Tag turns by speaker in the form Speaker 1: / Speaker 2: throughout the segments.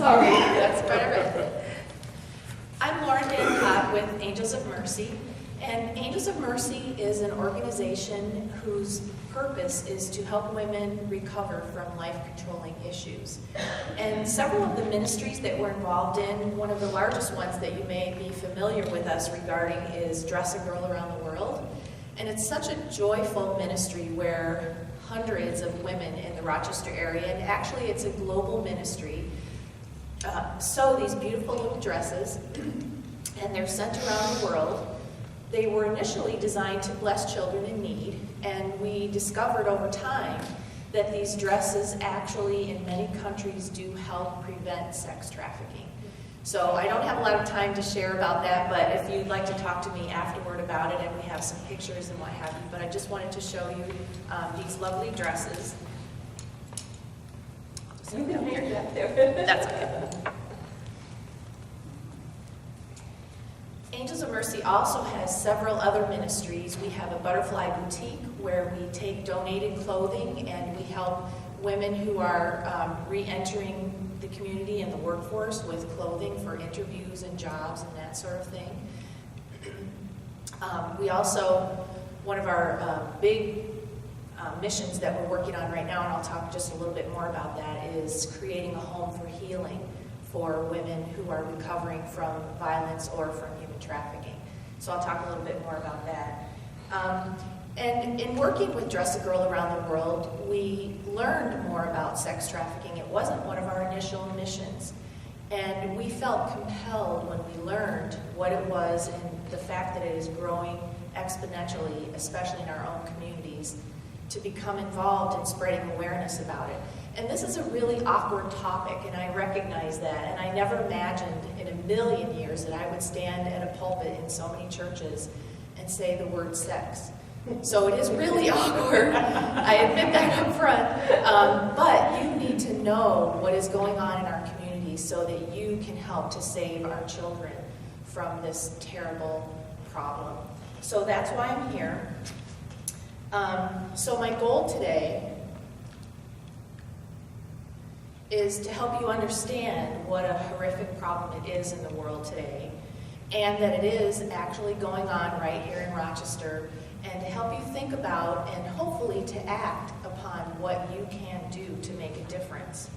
Speaker 1: Sorry, that's quite all right. I'm Lauren Vancott with Angels of Mercy, and Angels of Mercy is an organization whose purpose is to help women recover from life-controlling issues. And several of the ministries that we're involved in, one of the largest ones that you may be familiar with us regarding is Dress a Girl Around the World. And it's such a joyful ministry where hundreds of women in the Rochester area, and actually it's a global ministry, sew these beautiful little dresses, and they're sent around the world. They were initially designed to bless children in need, and we discovered over time that these dresses actually in many countries do help prevent sex trafficking. So I don't have a lot of time to share about that, but if you'd like to talk to me afterward about it, and we have some pictures and what have you, but I just wanted to show you these lovely dresses.
Speaker 2: You can hear that there.
Speaker 1: That's okay. Angels of Mercy also has several other ministries. We have a butterfly boutique where we take donated clothing and we help women who are re-entering the community and the workforce with clothing for interviews and jobs and that sort of thing. We also, one of our big missions that we're working on right now, and I'll talk just a little bit more about that, is creating a home for healing for women who are recovering from violence or from human trafficking. So I'll talk a little bit more about that. And in working with Dress a Girl Around the World, we learned more about sex trafficking. It wasn't one of our initial missions. And we felt compelled when we learned what it was and the fact that it is growing exponentially, especially in our own communities, to become involved in spreading awareness about it. And this is a really awkward topic, and I recognize that. And I never imagined in a million years that I would stand at a pulpit in so many churches and say the word sex. So it is really awkward. I admit that up front. But you need to know what is going on in our community so that you can help to save our children from this terrible problem. So that's why I'm here. So my goal today is to help you understand what a horrific problem it is in the world today, and that it is actually going on right here in Rochester, and to help you think about and hopefully to act upon what you can do to make a difference.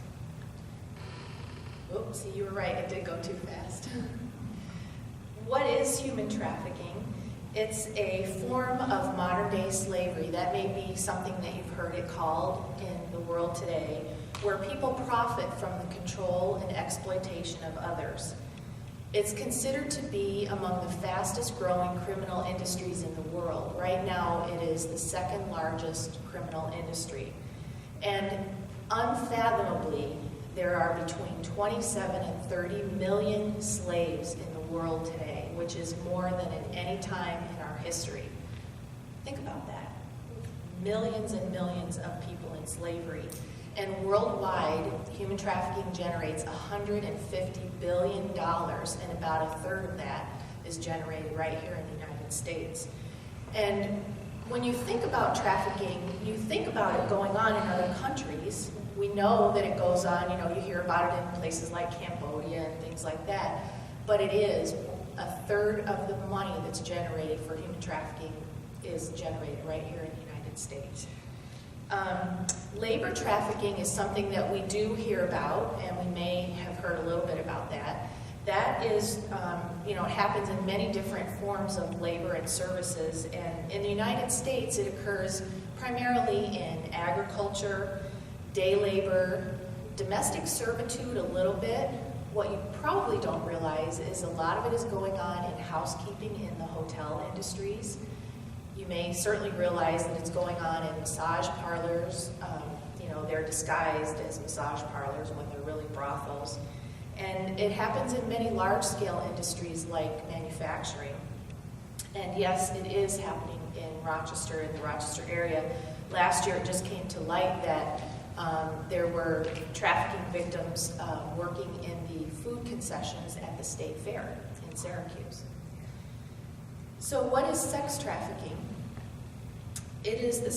Speaker 1: Oops, see, you were right, it did go too fast. What is human trafficking? It's a form of modern-day slavery. That may be something that you've heard it called in the world today, where people profit from the control and exploitation of others. It's considered to be among the fastest growing criminal industries in the world. Right now, it is the second largest criminal industry. And unfathomably, there are between 27 and 30 million slaves in the world today, which is more than at any time in our history. Think about that. Millions and millions of people in slavery. And worldwide, human trafficking generates $150 billion, and about a third of that is generated right here in the United States. And when you think about trafficking, you think about it going on in other countries. We know that it goes on, you hear about it in places like Cambodia and things like that, but it is a third of the money that's generated for human trafficking is generated right here in the United States. Labor trafficking is something that we do hear about, and we may have heard a little bit about that. That is, it happens in many different forms of labor and services, and in the United States it occurs primarily in agriculture, day labor, domestic servitude a little bit. What you probably don't realize is a lot of it is going on in housekeeping in the hotel industries. You may certainly realize that it's going on in massage parlors. They're disguised as massage parlors when they're really brothels. And it happens in many large-scale industries like manufacturing. And yes, it is happening in Rochester, in the Rochester area. Last year it just came to light that there were trafficking victims working in the food concessions at the State Fair in Syracuse. So what is sex trafficking? It is the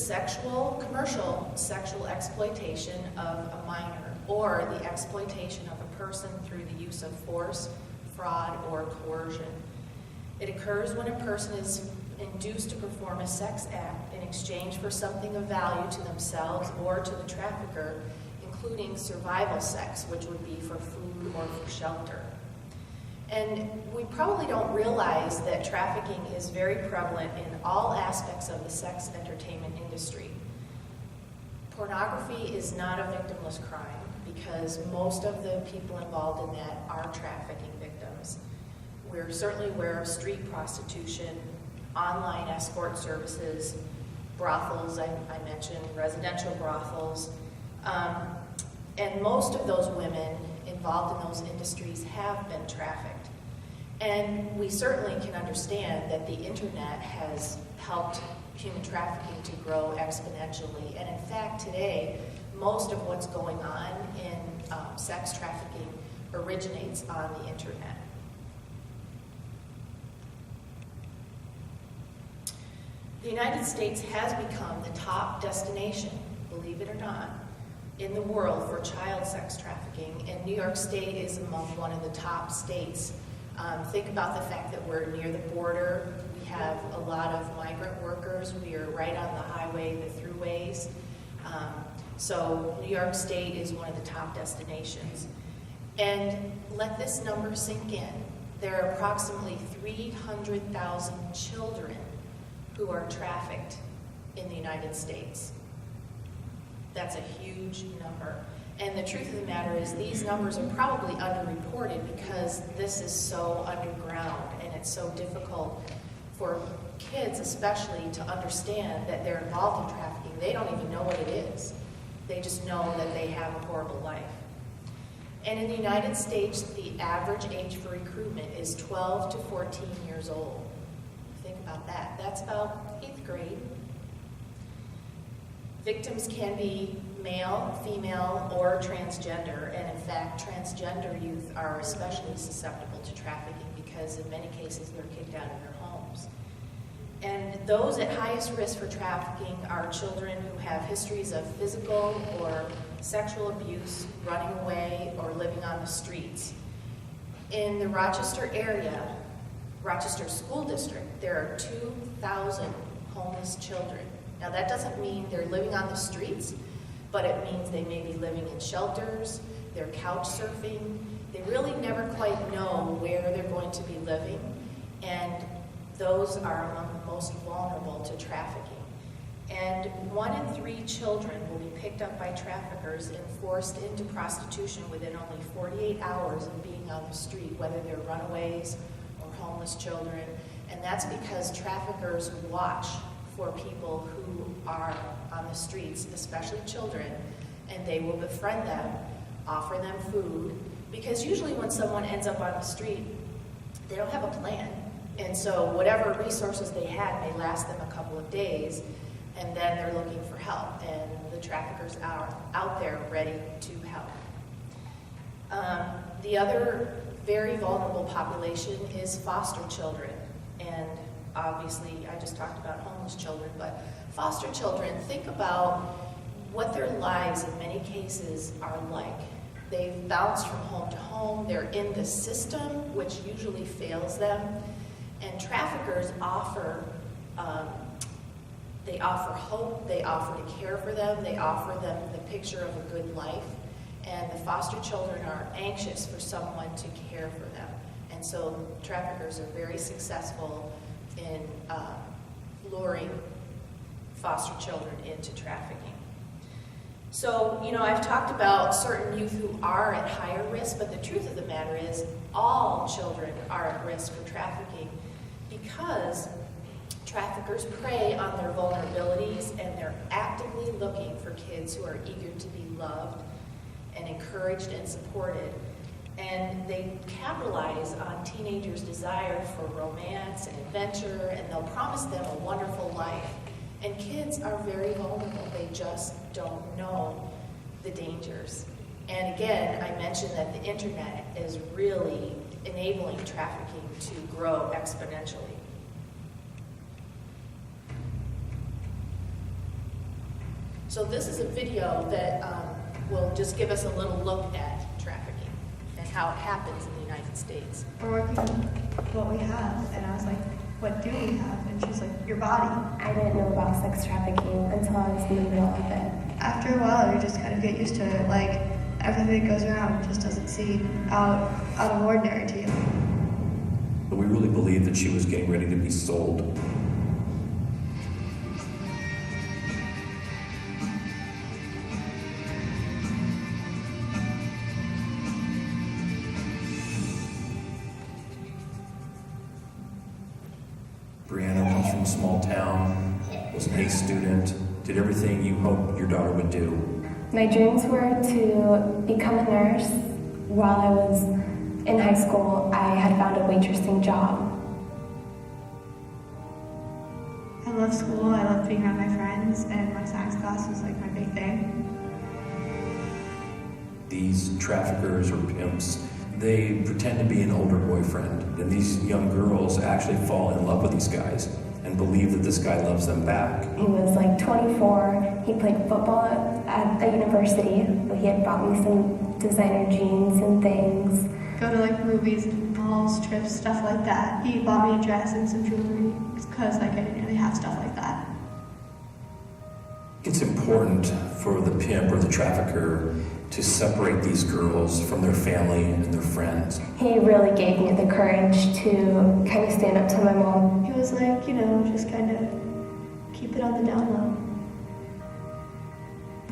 Speaker 1: commercial sexual exploitation of a minor or the exploitation of a person through the use of force, fraud, or coercion. It occurs when a person is induced to perform a sex act in exchange for something of value to themselves or to the trafficker, including survival sex, which would be for food or for shelter. And we probably don't realize that trafficking is very prevalent in all aspects of the sex entertainment industry. Pornography is not a victimless crime because most of the people involved in that are trafficking victims. We're certainly aware of street prostitution, online escort services, brothels, I mentioned, residential brothels, and most of those women involved in those industries have been trafficked. And we certainly can understand that the internet has helped human trafficking to grow exponentially. And in fact, today, most of what's going on in sex trafficking originates on the internet. The United States has become the top destination, believe it or not, in the world for child sex trafficking, and New York State is among one of the top states. Think about the fact that we're near the border. We have a lot of migrant workers. We are right on the highway, the throughways. So New York State is one of the top destinations. And let this number sink in. There are approximately 300,000 children who are trafficked in the United States. That's a huge number. And the truth of the matter is these numbers are probably underreported because this is so underground and it's so difficult for kids especially to understand that they're involved in trafficking. They don't even know what it is. They just know that they have a horrible life. And in the United States, the average age for recruitment is 12 to 14 years old. Think about that. That's about 8th grade. Victims can be male, female, or transgender, and in fact, transgender youth are especially susceptible to trafficking because in many cases they're kicked out of their homes. And those at highest risk for trafficking are children who have histories of physical or sexual abuse, running away, or living on the streets. In the Rochester area, Rochester School District, there are 2,000 homeless children. Now that doesn't mean they're living on the streets, but it means they may be living in shelters, they're couch surfing, they really never quite know where they're going to be living, and those are among the most vulnerable to trafficking. And 1 in 3 children will be picked up by traffickers and forced into prostitution within only 48 hours of being on the street, whether they're runaways or homeless children, and that's because traffickers watch for people who are on the streets, especially children, and they will befriend them, offer them food, because usually when someone ends up on the street, they don't have a plan. And so whatever resources they had may last them a couple of days, and then they're looking for help, and the traffickers are out there ready to help. The other very vulnerable population is foster children, and obviously, I just talked about homeless children, but foster children, think about what their lives in many cases are like. They've bounced from home to home, they're in the system, which usually fails them, and traffickers offer hope, they offer to care for them, they offer them the picture of a good life, and the foster children are anxious for someone to care for them. And so traffickers are very successful in luring foster children into trafficking. So, I've talked about certain youth who are at higher risk, but the truth of the matter is all children are at risk for trafficking because traffickers prey on their vulnerabilities and they're actively looking for kids who are eager to be loved and encouraged and supported. And they capitalize on teenagers' desire for romance and adventure, and they'll promise them a wonderful life. And kids are very vulnerable. They just don't know the dangers. And again, I mentioned that the internet is really enabling trafficking to grow exponentially. So this is a video that will just give us a little look at trafficking and how it happens in the United States.
Speaker 3: We're working on what we have, and I was like, what do we have? And she's like, your body.
Speaker 2: I didn't know about sex trafficking until I was in the middle of it.
Speaker 3: After a while, you just kind of get used to it. Like, everything that goes around just doesn't seem out of ordinary to you.
Speaker 4: But we really believed that she was getting ready to be sold. Brianna comes from a small town, was an A student, did everything you hoped your daughter would do.
Speaker 2: My dreams were to become a nurse. While I was in high school, I had found a waitressing job.
Speaker 3: I love school, I love being around my friends, and my science class was like my big thing.
Speaker 4: These traffickers or pimps, they pretend to be an older boyfriend, and these young girls actually fall in love with these guys and believe that this guy loves them back.
Speaker 2: He was like 24. He played football at the university, but he had bought me some designer jeans and things.
Speaker 3: Go to like movies and balls, trips, stuff like that. He bought me a dress and some jewelry because like I didn't really have stuff like that.
Speaker 4: It's important for the pimp or the trafficker to separate these girls from their family and their friends.
Speaker 2: He really gave me the courage to kind of stand up to my mom.
Speaker 3: He was like, just kind of keep it on the down low.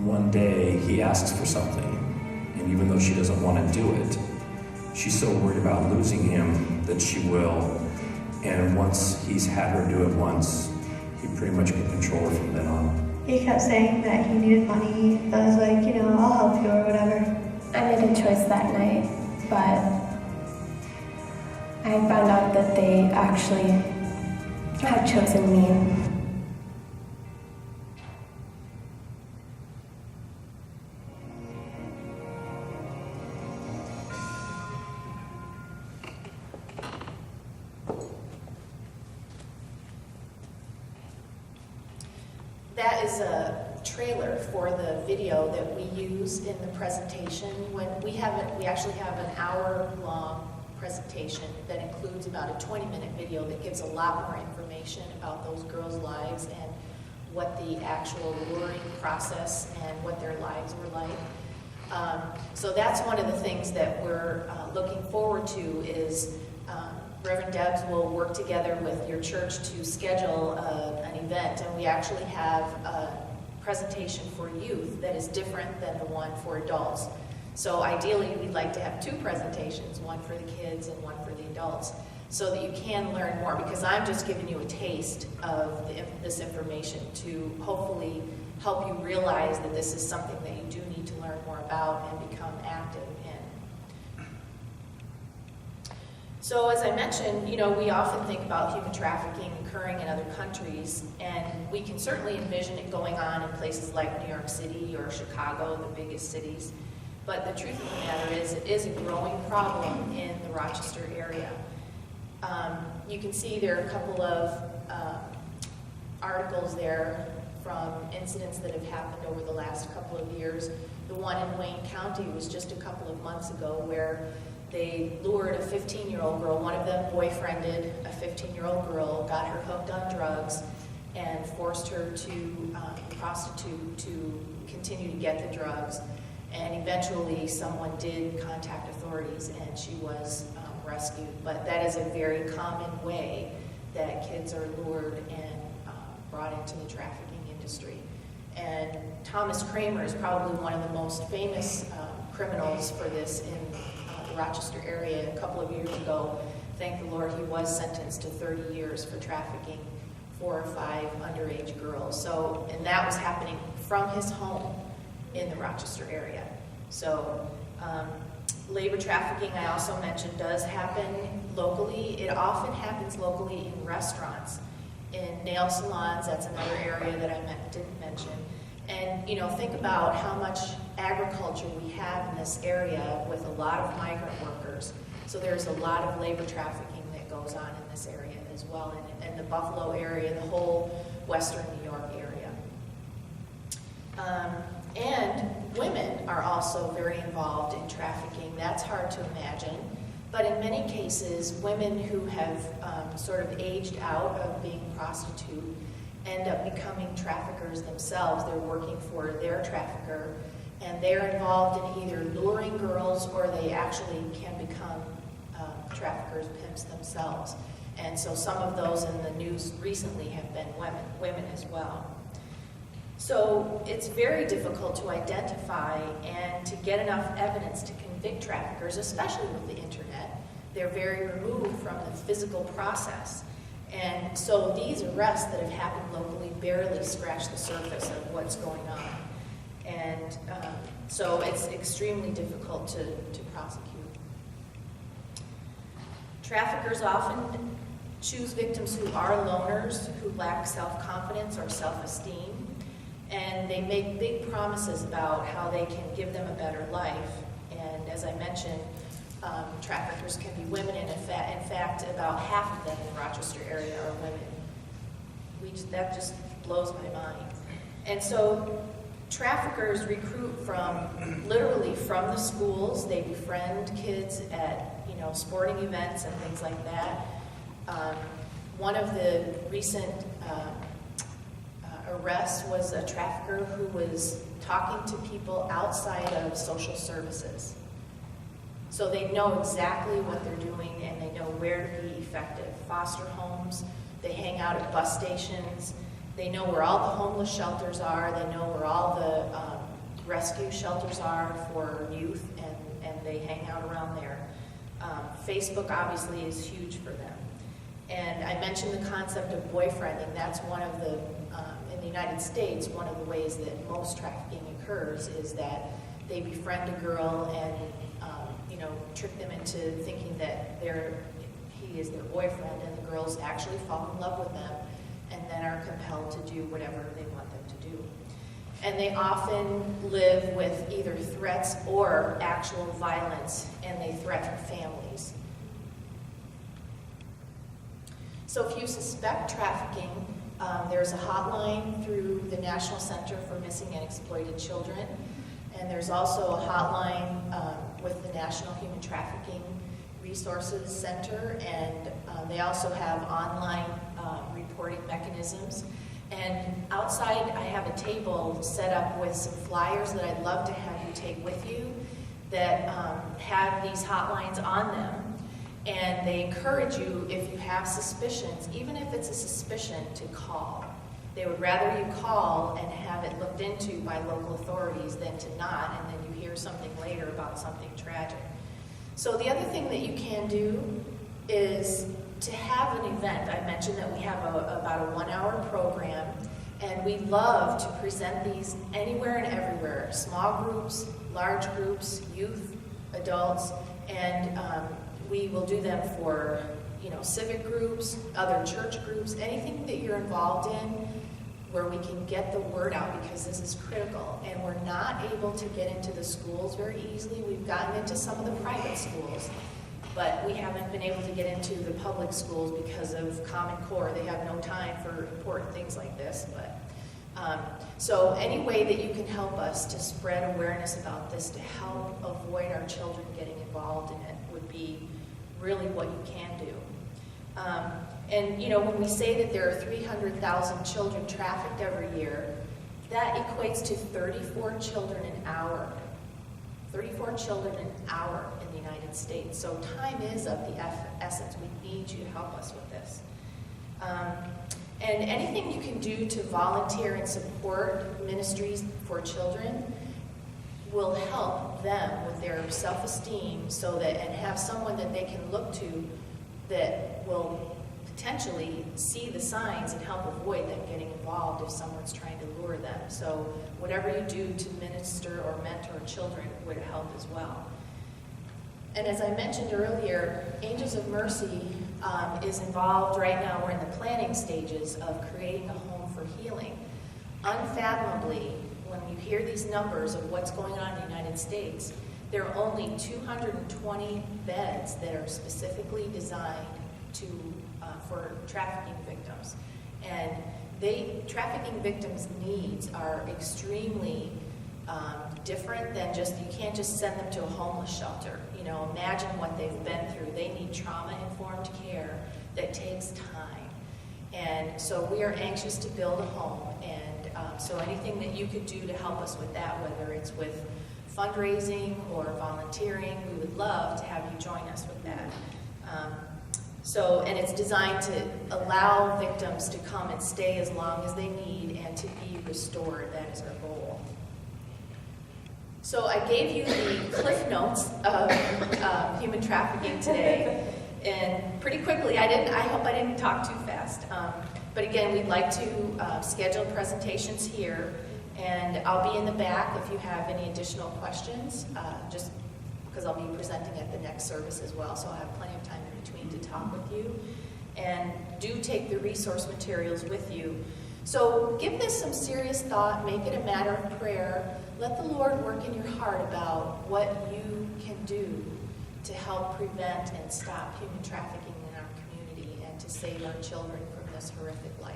Speaker 4: One day, he asks for something, and even though she doesn't want to do it, she's so worried about losing him that she will. And once he's had her do it once, he pretty much can control her from then on.
Speaker 3: He kept saying that he needed money. I was like, I'll help you or whatever.
Speaker 2: I made a choice that night, but I found out that they actually had chosen me.
Speaker 1: That is a trailer for the video that we use in the presentation. When we actually have an hour-long presentation that includes about a 20-minute video that gives a lot more information about those girls' lives and what the actual luring process and what their lives were like. So that's one of the things that we're looking forward to is Reverend Debs will work together with your church to schedule an event, and we actually have a presentation for youth that is different than the one for adults. So ideally, we'd like to have two presentations, one for the kids and one for the adults, so that you can learn more, because I'm just giving you a taste of this information to hopefully help you realize that this is something that you do need to learn more about and become active in. So as I mentioned, we often think about human trafficking occurring in other countries, and we can certainly envision it going on in places like New York City or Chicago, the biggest cities. But the truth of the matter is, it is a growing problem in the Rochester area. You can see there are a couple of articles there from incidents that have happened over the last couple of years. The one in Wayne County was just a couple of months ago where they lured a 15-year-old girl. One of them boyfriended a 15-year-old girl, got her hooked on drugs, and forced her to prostitute to continue to get the drugs. And eventually someone did contact authorities and she was rescued. But that is a very common way that kids are lured and brought into the trafficking industry. And Thomas Kramer is probably one of the most famous criminals for this in the Rochester area. A couple of years ago, thank the Lord, he was sentenced to 30 years for trafficking 4 or 5 underage girls. So, and that was happening from his home in the Rochester area. So, labor trafficking, I also mentioned, does happen locally. It often happens locally in restaurants, in nail salons. That's another area that I didn't mention. And, think about how much agriculture we have in this area with a lot of migrant workers. So there's a lot of labor trafficking that goes on in this area as well, in the Buffalo area, the whole western New York area. And women are also very involved in trafficking. That's hard to imagine. But in many cases, women who have sort of aged out of being a prostitute end up becoming traffickers themselves. They're working for their trafficker, and they're involved in either luring girls or they actually can become traffickers, pimps themselves. And so some of those in the news recently have been women as well. So it's very difficult to identify and to get enough evidence to convict traffickers, especially with the internet. They're very removed from the physical process. And so these arrests that have happened locally barely scratch the surface of what's going on. And so it's extremely difficult to prosecute. Traffickers often choose victims who are loners, who lack self-confidence or self-esteem, and they make big promises about how they can give them a better life. And as I mentioned, traffickers can be women, and in fact, about half of them in the Rochester area are women. That just blows my mind. And so traffickers recruit literally from the schools. They befriend kids at sporting events and things like that. One of the recent arrests was a trafficker who was talking to people outside of social services. So they know exactly what they're doing, and they know where to be effective. Foster homes, they hang out at bus stations, they know where all the homeless shelters are, they know where all the rescue shelters are for youth, and they hang out around there. Facebook obviously is huge for them. And I mentioned the concept of boyfriending. That's one of the, in the United States, one of the ways that most trafficking occurs is that they befriend a girl and trick them into thinking that he is their boyfriend, and the girls actually fall in love with them and then are compelled to do whatever they want them to do. And they often live with either threats or actual violence, and they threaten families. So if you suspect trafficking, there's a hotline through the National Center for Missing and Exploited Children, and there's also a hotline with the National Human Trafficking Resources Center, and they also have online reporting mechanisms. And outside, I have a table set up with some flyers that I'd love to have you take with you that have these hotlines on them. And they encourage you, if you have suspicions, even if it's a suspicion, to call. They would rather you call and have it looked into by local authorities than to not, and then you hear something later about something tragic. So the other thing that you can do is to have an event. I mentioned that we have about a 1-hour program, and we love to present these anywhere and everywhere, small groups, large groups, youth, adults, and we will do them for civic groups, other church groups, anything that you're involved in where we can get the word out, because this is critical. And we're not able to get into the schools very easily. We've gotten into some of the private schools, but we haven't been able to get into the public schools because of Common Core. They have no time for important things like this. But so any way that you can help us to spread awareness about this, to help avoid our children getting involved in it, would be really what you can do. And when we say that there are 300,000 children trafficked every year, that equates to 34 children an hour. 34 children an hour in the United States. So time is of the essence. We need you to help us with this. And anything you can do to volunteer and support ministries for children will help them with their self-esteem, and have someone that they can look to that will potentially see the signs and help avoid them getting involved if someone's trying to lure them. So whatever you do to minister or mentor children would help as well. And as I mentioned earlier, Angels of Mercy is involved right now. We're in the planning stages of creating a home for healing. Unfathomably, when you hear these numbers of what's going on in the United States, there are only 220 beds that are specifically designed for trafficking victims. And trafficking victims' needs are extremely different than just, you can't just send them to a homeless shelter. You know, imagine what they've been through. They need trauma-informed care that takes time. And so we are anxious to build a home, and so anything that you could do to help us with that, whether it's with fundraising or volunteering, we would love to have you join us with that. And it's designed to allow victims to come and stay as long as they need and to be restored. That is our goal. So I gave you the cliff notes of human trafficking today, and pretty quickly. I hope I didn't talk too fast. But again, we'd like to schedule presentations here, and I'll be in the back if you have any additional questions, just because I'll be presenting at the next service as well, so I'll have plenty of time in between to talk with you. And do take the resource materials with you. So give this some serious thought, make it a matter of prayer. Let the Lord work in your heart about what you can do to help prevent and stop human trafficking in our community and to save our children from this horrific life.